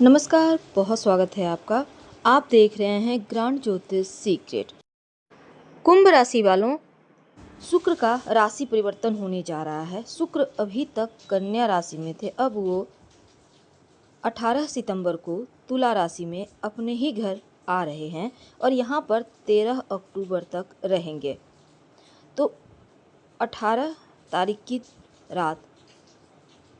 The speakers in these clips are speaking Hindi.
नमस्कार, बहुत स्वागत है आपका। आप देख रहे हैं ग्रांड ज्योतिष सीक्रेट। कुंभ राशि वालों, शुक्र का राशि परिवर्तन होने जा रहा है। शुक्र अभी तक कन्या राशि में थे, अब वो 18 सितंबर को तुला राशि में अपने ही घर आ रहे हैं और यहाँ पर 13 अक्टूबर तक रहेंगे। तो 18 तारीख की रात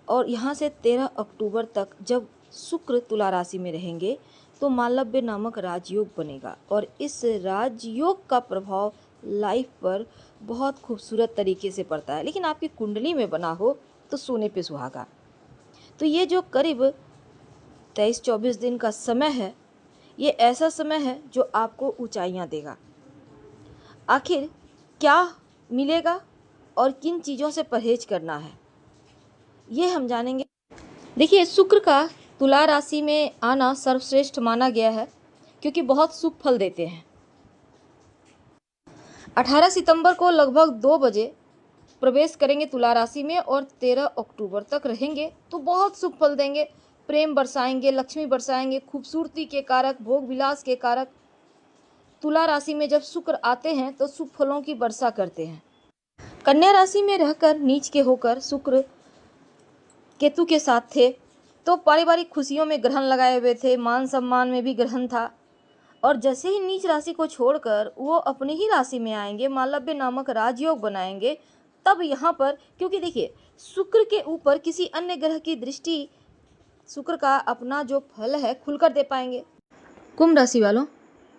और यहाँ से 13 अक्टूबर तक जब शुक्र तुला राशि में रहेंगे तो मालव्य नामक राजयोग बनेगा और इस राजयोग का प्रभाव लाइफ पर बहुत खूबसूरत तरीके से पड़ता है। लेकिन आपकी कुंडली में बना हो तो सोने पे सुहागा। तो ये जो करीब 23-24 दिन का समय है, ये ऐसा समय है जो आपको ऊंचाइयां देगा। आखिर क्या मिलेगा और किन चीज़ों से परहेज करना है, ये हम जानेंगे। देखिए, शुक्र का तुला राशि में आना सर्वश्रेष्ठ माना गया है क्योंकि बहुत शुभ फल देते हैं। 18 सितंबर को लगभग 2 बजे प्रवेश करेंगे तुला राशि में और 13 अक्टूबर तक रहेंगे तो बहुत शुभ फल देंगे। प्रेम बरसाएंगे, लक्ष्मी बरसाएंगे, खूबसूरती के कारक, भोग विलास के कारक। तुला राशि में जब शुक्र आते हैं तो शुभ फलों की वर्षा करते हैं। कन्या राशि में रहकर नीच के होकर शुक्र केतु के साथ थे तो पारिवारिक खुशियों में ग्रहण लगाए हुए थे, मान सम्मान में भी ग्रहण था। और जैसे ही नीच राशि को छोड़कर वो अपनी ही राशि में आएंगे, मालव्य नामक राजयोग बनाएंगे, तब यहाँ पर क्योंकि देखिए शुक्र के ऊपर किसी अन्य ग्रह की दृष्टि शुक्र का अपना जो फल है खुलकर दे पाएंगे। कुंभ राशि वालों,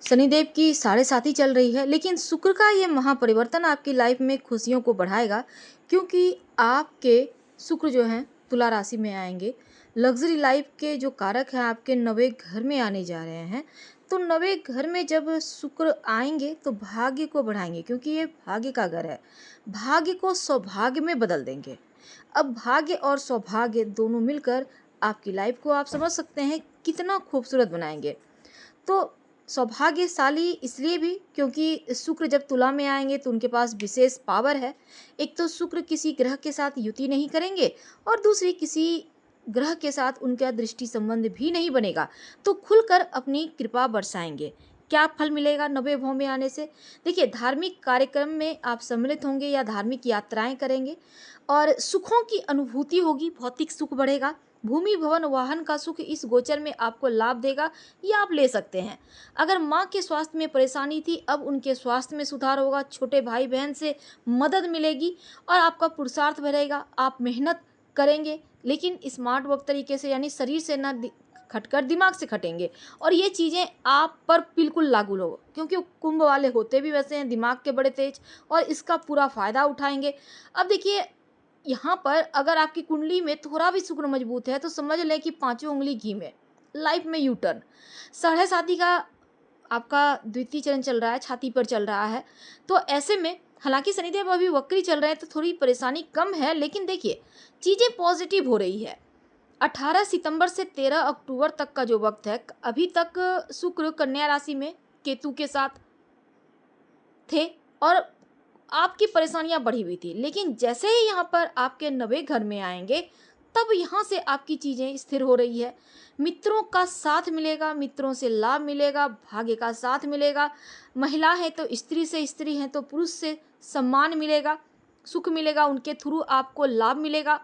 शनिदेव की 7.5 चल रही है, लेकिन शुक्र का ये महापरिवर्तन आपकी लाइफ में खुशियों को बढ़ाएगा क्योंकि आपके शुक्र जो हैं तुला राशि में आएंगे। लग्जरी लाइफ के जो कारक हैं आपके नवे घर में आने जा रहे हैं। तो नवे घर में जब शुक्र आएंगे तो भाग्य को बढ़ाएंगे क्योंकि ये भाग्य का घर है। भाग्य को सौभाग्य में बदल देंगे। अब भाग्य और सौभाग्य दोनों मिलकर आपकी लाइफ को आप समझ सकते हैं कितना खूबसूरत बनाएंगे। तो सौभाग्यशाली इसलिए भी क्योंकि शुक्र जब तुला में आएंगे तो उनके पास विशेष पावर है। एक तो शुक्र किसी ग्रह के साथ युति नहीं करेंगे और दूसरी किसी ग्रह के साथ उनका दृष्टि संबंध भी नहीं बनेगा, तो खुलकर अपनी कृपा बरसाएंगे। क्या फल मिलेगा नवे भाव में आने से? देखिए, धार्मिक कार्यक्रम में आप सम्मिलित होंगे या धार्मिक यात्राएं करेंगे और सुखों की अनुभूति होगी, भौतिक सुख बढ़ेगा। भूमि भवन वाहन का सुख इस गोचर में आपको लाभ देगा, ये आप ले सकते हैं। अगर माँ के स्वास्थ्य में परेशानी थी, अब उनके स्वास्थ्य में सुधार होगा। छोटे भाई बहन से मदद मिलेगी और आपका पुरुषार्थ बढ़ेगा। आप मेहनत करेंगे लेकिन स्मार्ट वर्क तरीके से, यानी शरीर से ना खटकर दिमाग से खटेंगे और ये चीज़ें आप पर बिल्कुल लागू हो क्योंकि कुंभ वाले होते भी वैसे हैं, दिमाग के बड़े तेज, और इसका पूरा फायदा उठाएंगे। अब देखिए, यहाँ पर अगर आपकी कुंडली में थोड़ा भी शुक्र मजबूत है तो समझ लें कि 5वीं उंगली घी में, लाइफ में यू टर्न। 7.5 का आपका द्वितीय चरण चल रहा है, छाती पर चल रहा है। तो ऐसे में हालांकि शनिदेव अभी वक्री चल रहे हैं तो थोड़ी परेशानी कम है, लेकिन देखिए चीज़ें पॉजिटिव हो रही है। 18 सितंबर से 13 अक्टूबर तक का जो वक्त है, अभी तक शुक्र कन्या राशि में केतु के साथ थे और आपकी परेशानियां बढ़ी हुई थी। लेकिन जैसे ही यहाँ पर आपके नवे घर में आएंगे तब यहाँ से आपकी चीज़ें स्थिर हो रही है। मित्रों का साथ मिलेगा, मित्रों से लाभ मिलेगा, भाग्य का साथ मिलेगा। महिला है तो स्त्री से, स्त्री है तो पुरुष से सम्मान मिलेगा, सुख मिलेगा, उनके थ्रू आपको लाभ मिलेगा।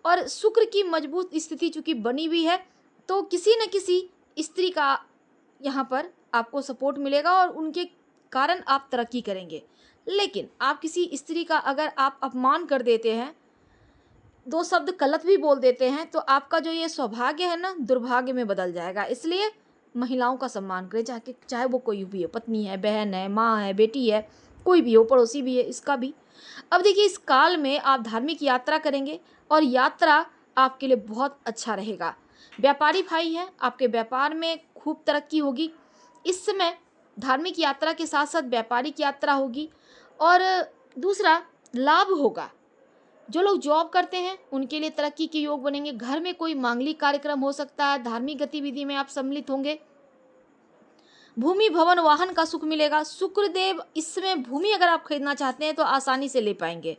और शुक्र की मजबूत स्थिति चूंकि बनी हुई है तो किसी न किसी स्त्री का यहाँ पर आपको सपोर्ट मिलेगा और उनके कारण आप तरक्की करेंगे। लेकिन आप किसी स्त्री का अगर आप अपमान कर देते हैं, 2 शब्द गलत भी बोल देते हैं, तो आपका जो ये सौभाग्य है ना, दुर्भाग्य में बदल जाएगा। इसलिए महिलाओं का सम्मान करें, चाहे वो कोई भी हो, पत्नी है, बहन है, माँ है, बेटी है, कोई भी हो, पड़ोसी भी है, इसका भी। अब देखिए, इस काल में आप धार्मिक यात्रा करेंगे और यात्रा आपके लिए बहुत अच्छा रहेगा। व्यापारी भाई हैं, आपके व्यापार में खूब तरक्की होगी। इस समय धार्मिक यात्रा के साथ साथ व्यापारिक यात्रा होगी और दूसरा लाभ होगा। जो लोग जॉब करते हैं उनके लिए तरक्की के योग बनेंगे। घर में कोई मांगलिक कार्यक्रम हो सकता है, धार्मिक गतिविधि में आप सम्मिलित होंगे। भूमि भवन वाहन का सुख मिलेगा। शुक्रदेव इस समय भूमि अगर आप खरीदना चाहते हैं तो आसानी से ले पाएंगे।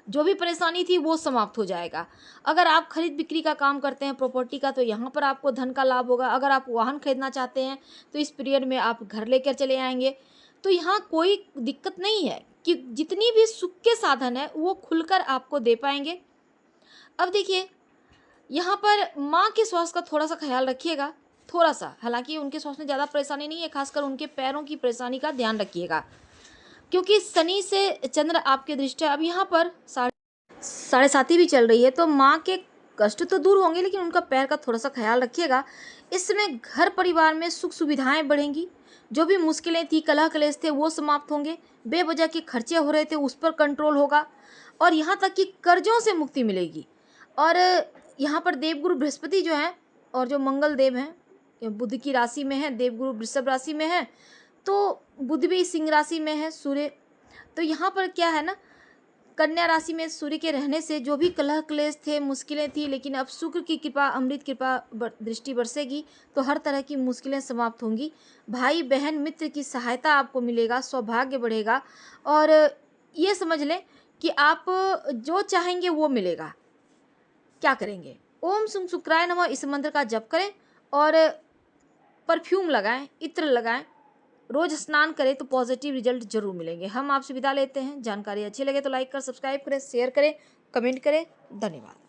जो भी परेशानी थी वो समाप्त हो जाएगा। अगर आप खरीद बिक्री का काम करते हैं प्रॉपर्टी का, तो यहाँ पर आपको धन का लाभ होगा। अगर आप वाहन खरीदना चाहते हैं तो इस पीरियड में आप घर लेकर चले आएंगे। तो यहाँ कोई दिक्कत नहीं है कि जितनी भी सुख के साधन है वो खुलकर आपको दे पाएंगे। अब देखिए, यहाँ पर माँ के स्वास्थ्य का थोड़ा सा ख्याल रखिएगा, थोड़ा सा। हालांकि उनके स्वास्थ्य में ज़्यादा परेशानी नहीं है, खासकर उनके पैरों की परेशानी का ध्यान रखिएगा, क्योंकि शनि से चंद्र आपके दृष्टि अब यहाँ पर साढ़े साथी भी चल रही है। तो माँ के कष्ट तो दूर होंगे, लेकिन उनका पैर का थोड़ा सा ख्याल रखिएगा। इस समय घर परिवार में सुख सुविधाएं बढ़ेंगी। जो भी मुश्किलें थी, कलह कलेश थे, वो समाप्त होंगे। बेवजह के खर्चे हो रहे थे उस पर कंट्रोल होगा, और यहाँ तक कि कर्जों से मुक्ति मिलेगी। और यहाँ पर देवगुरु बृहस्पति जो हैं और जो मंगल देव हैं, बुध की राशि में है, देवगुरु वृषभ राशि में है, तो बुध भी सिंह राशि में है, सूर्य। तो यहाँ पर क्या है ना, कन्या राशि में सूर्य के रहने से जो भी कलह क्लेश थे, मुश्किलें थी, लेकिन अब शुक्र की कृपा, अमृत कृपा दृष्टि बरसेगी, तो हर तरह की मुश्किलें समाप्त होंगी। भाई बहन मित्र की सहायता आपको मिलेगा, सौभाग्य बढ़ेगा, और ये समझ लें कि आप जो चाहेंगे वो मिलेगा। क्या करेंगे? ओम सुं शुक्राय नमः इस मंत्र का जप करें और परफ्यूम लगाएं, इत्र लगाएं, रोज स्नान करें तो पॉजिटिव रिजल्ट जरूर मिलेंगे। हम आपसे विदा लेते हैं। जानकारी अच्छी लगे तो लाइक कर, सब्सक्राइब करें, शेयर करें, कमेंट करें। धन्यवाद।